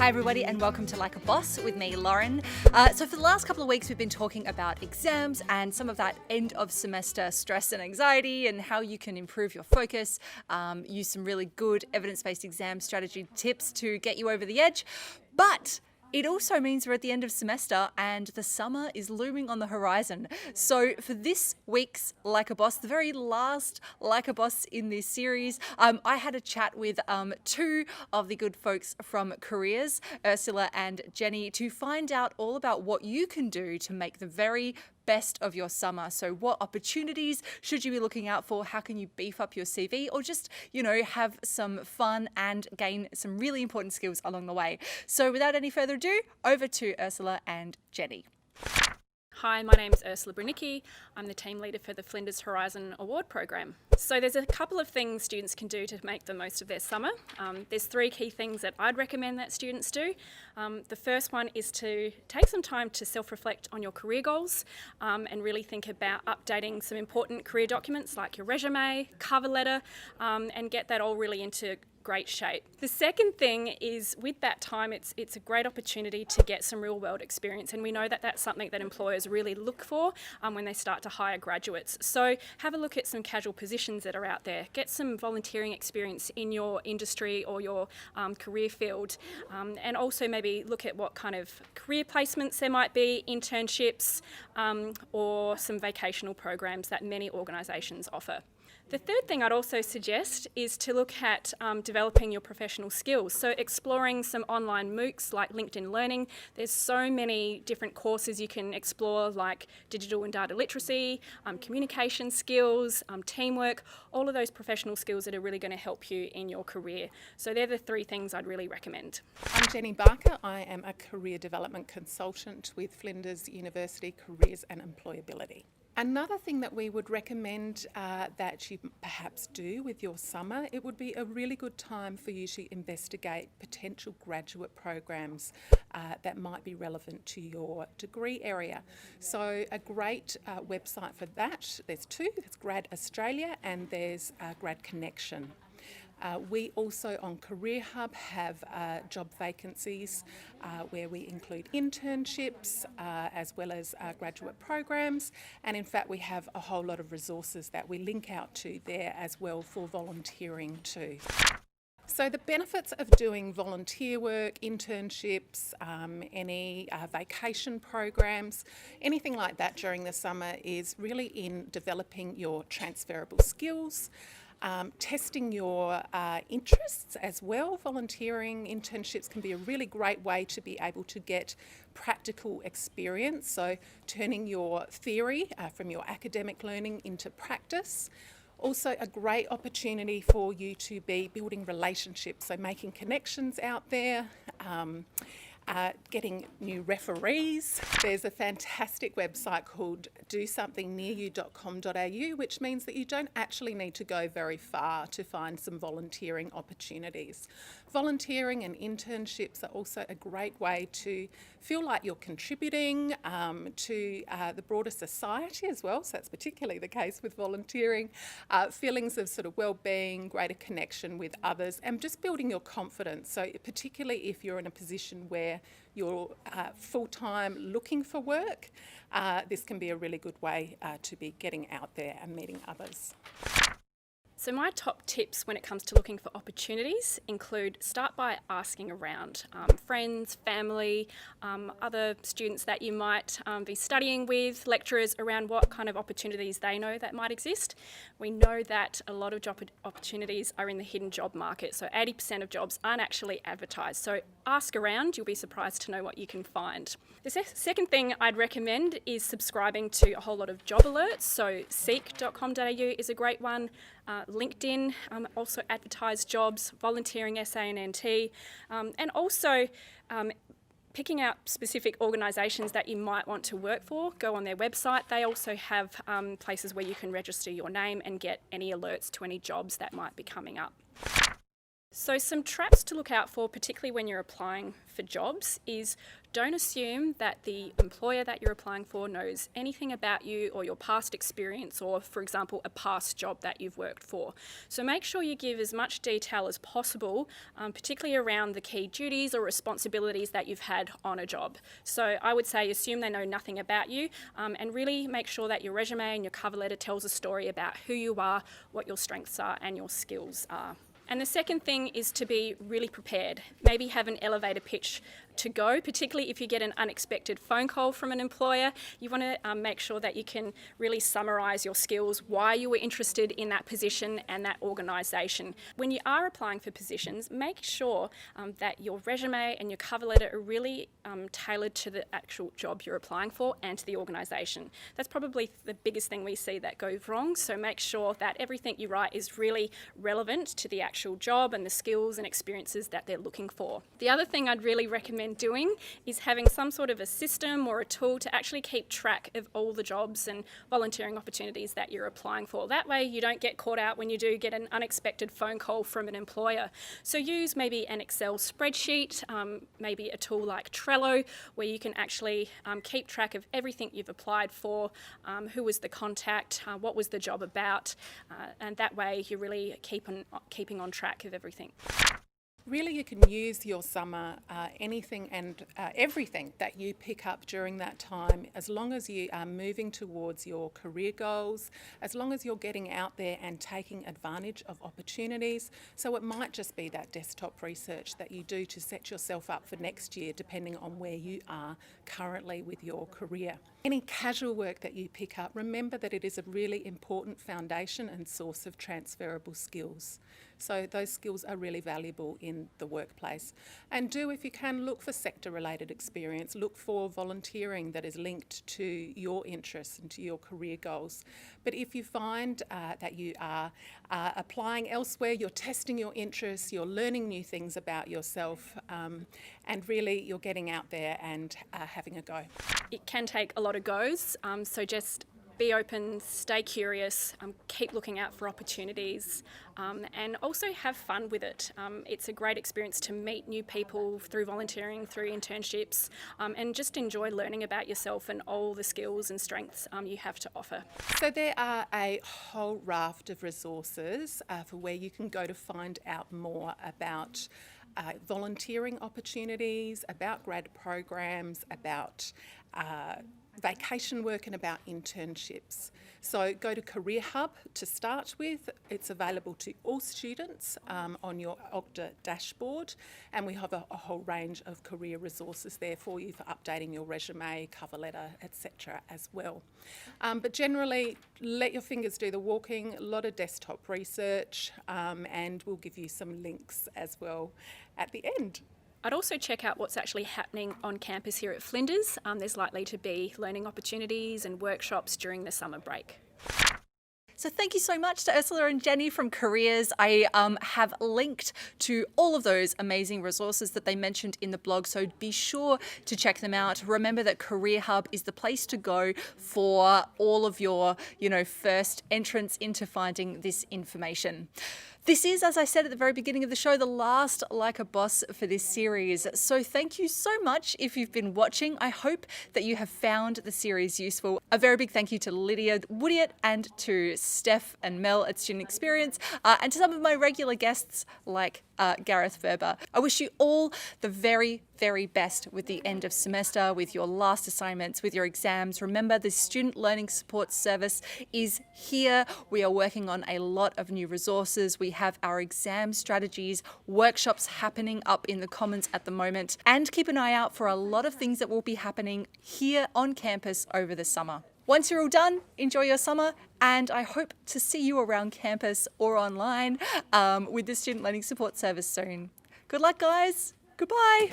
Hi everybody and welcome to Like a Boss with me, Lauren. So for the last couple of weeks we've been talking about exams and some of that end of semester stress and anxiety and how you can improve your focus, use some really good evidence-based exam strategy tips to get you over the edge. But it also means we're at the end of semester and the summer is looming on the horizon. So for this week's Like a Boss, the very last Like a Boss in this series, I had a chat with two of the good folks from Careers, Ursula and Jenny, to find out all about what you can do to make the very best of your summer. So what opportunities should you be looking out for? How can you beef up your CV or just, have some fun and gain some really important skills along the way? So without any further ado, over to Ursula and Jenny. Hi, my name is Ursula Brunicki. I'm the team leader for the Flinders Horizon Award Program. So there's a couple of things students can do to make the most of their summer. There's three key things that I'd recommend that students do. The first one is to take some time to self-reflect on your career goals and really think about updating some important career documents like your resume, cover letter, and get that all really into great shape. The second thing is with that time, it's a great opportunity to get some real world experience, and we know that that's something that employers really look for when they start to hire graduates. So have a look at some casual positions that are out there. Get some volunteering experience in your industry or your career field, and also maybe look at what kind of career placements there might be, internships, or some vocational programs that many organisations offer. The third thing I'd also suggest is to look at developing your professional skills. So exploring some online MOOCs like LinkedIn Learning. There's so many different courses you can explore like digital and data literacy, communication skills, teamwork, all of those professional skills that are really going to help you in your career. So they're the three things I'd really recommend. I'm Jenny Barker. I am a career development consultant with Flinders University Careers and Employability. Another thing that we would recommend that you perhaps do with your summer, it would be a really good time for you to investigate potential graduate programs that might be relevant to your degree area. So a great website for that, there's two, there's Grad Australia and there's Grad Connection. We also on Career Hub have job vacancies where we include internships as well as graduate programs, and in fact we have a whole lot of resources that we link out to there as well for volunteering too. So the benefits of doing volunteer work, internships, any vacation programs, anything like that during the summer is really in developing your transferable skills, testing your interests as well. Volunteering, internships can be a really great way to be able to get practical experience, so turning your theory from your academic learning into practice. Also a great opportunity for you to be building relationships, so making connections out there, getting new referees. There's a fantastic website called dosomethingnearyou.com.au, which means that you don't actually need to go very far to find some volunteering opportunities. Volunteering and internships are also a great way to feel like you're contributing to the broader society as well, so that's particularly the case with volunteering. Feelings of sort of well-being, greater connection with others, and just building your confidence. So particularly if you're in a position where you're full-time looking for work, this can be a really good way to be getting out there and meeting others. So my top tips when it comes to looking for opportunities include start by asking around friends, family, other students that you might be studying with, lecturers around what kind of opportunities they know that might exist. We know that a lot of job opportunities are in the hidden job market, so 80% of jobs aren't actually advertised. So ask around, you'll be surprised to know what you can find. The second thing I'd recommend is subscribing to a whole lot of job alerts, so seek.com.au is a great one. LinkedIn also advertise jobs, volunteering SANNT, and also picking out specific organisations that you might want to work for. Go on their website. They also have places where you can register your name and get any alerts to any jobs that might be coming up. So some traps to look out for, particularly when you're applying for jobs, is don't assume that the employer that you're applying for knows anything about you or your past experience or, for example, a past job that you've worked for. So make sure you give as much detail as possible, particularly around the key duties or responsibilities that you've had on a job. So I would say assume they know nothing about you, and really make sure that your resume and your cover letter tells a story about who you are, what your strengths are and your skills are. And the second thing is to be really prepared. Maybe have an elevator pitch to go, particularly if you get an unexpected phone call from an employer. You want to make sure that you can really summarise your skills, why you were interested in that position and that organisation. When you are applying for positions, make sure that your resume and your cover letter are really tailored to the actual job you're applying for and to the organisation. That's probably the biggest thing we see that goes wrong, so make sure that everything you write is really relevant to the actual job and the skills and experiences that they're looking for. The other thing I'd really recommend doing is having some sort of a system or a tool to actually keep track of all the jobs and volunteering opportunities that you're applying for. That way you don't get caught out when you do get an unexpected phone call from an employer. So use maybe an Excel spreadsheet, maybe a tool like Trello, where you can actually keep track of everything you've applied for, who was the contact, what was the job about, and that way you really keeping on track of everything. Really, you can use your summer, anything and everything that you pick up during that time, as long as you are moving towards your career goals, as long as you're getting out there and taking advantage of opportunities. So it might just be that desktop research that you do to set yourself up for next year, depending on where you are currently with your career. Any casual work that you pick up, remember that it is a really important foundation and source of transferable skills. So those skills are really valuable in the workplace. And do, if you can, look for sector-related experience. Look for volunteering that is linked to your interests and to your career goals. But if you find that you are applying elsewhere, you're testing your interests, you're learning new things about yourself, and really you're getting out there and having a go. It can take a lot of goes, so just be open, stay curious, keep looking out for opportunities, and also have fun with it. It's a great experience to meet new people through volunteering, through internships, and just enjoy learning about yourself and all the skills and strengths you have to offer. So there are a whole raft of resources for where you can go to find out more about volunteering opportunities, about grad programs, about vacation work and about internships. So go to Career Hub to start with. It's available to all students on your OGDA dashboard, and we have a whole range of career resources there for you for updating your resume, cover letter, etc. as well. But generally, let your fingers do the walking, a lot of desktop research, and we'll give you some links as well at the end. I'd also check out what's actually happening on campus here at Flinders. There's likely to be learning opportunities and workshops during the summer break. So thank you so much to Ursula and Jenny from Careers. I have linked to all of those amazing resources that they mentioned in the blog, so be sure to check them out. Remember that Career Hub is the place to go for all of your, first entrance into finding this information. This is, as I said at the very beginning of the show, the last Like a Boss for this series. So thank you so much if you've been watching. I hope that you have found the series useful. A very big thank you to Lydia Woodiett and to Steph and Mel at Student Experience, and to some of my regular guests like Gareth Verber. I wish you all the very, very best with the end of semester, with your last assignments, with your exams. Remember, the Student Learning Support Service is here. We are working on a lot of new resources. We have our exam strategies, workshops happening up in the Commons at the moment, and keep an eye out for a lot of things that will be happening here on campus over the summer. Once you're all done, enjoy your summer, and I hope to see you around campus or online with the Student Learning Support Service soon. Good luck, guys. Goodbye.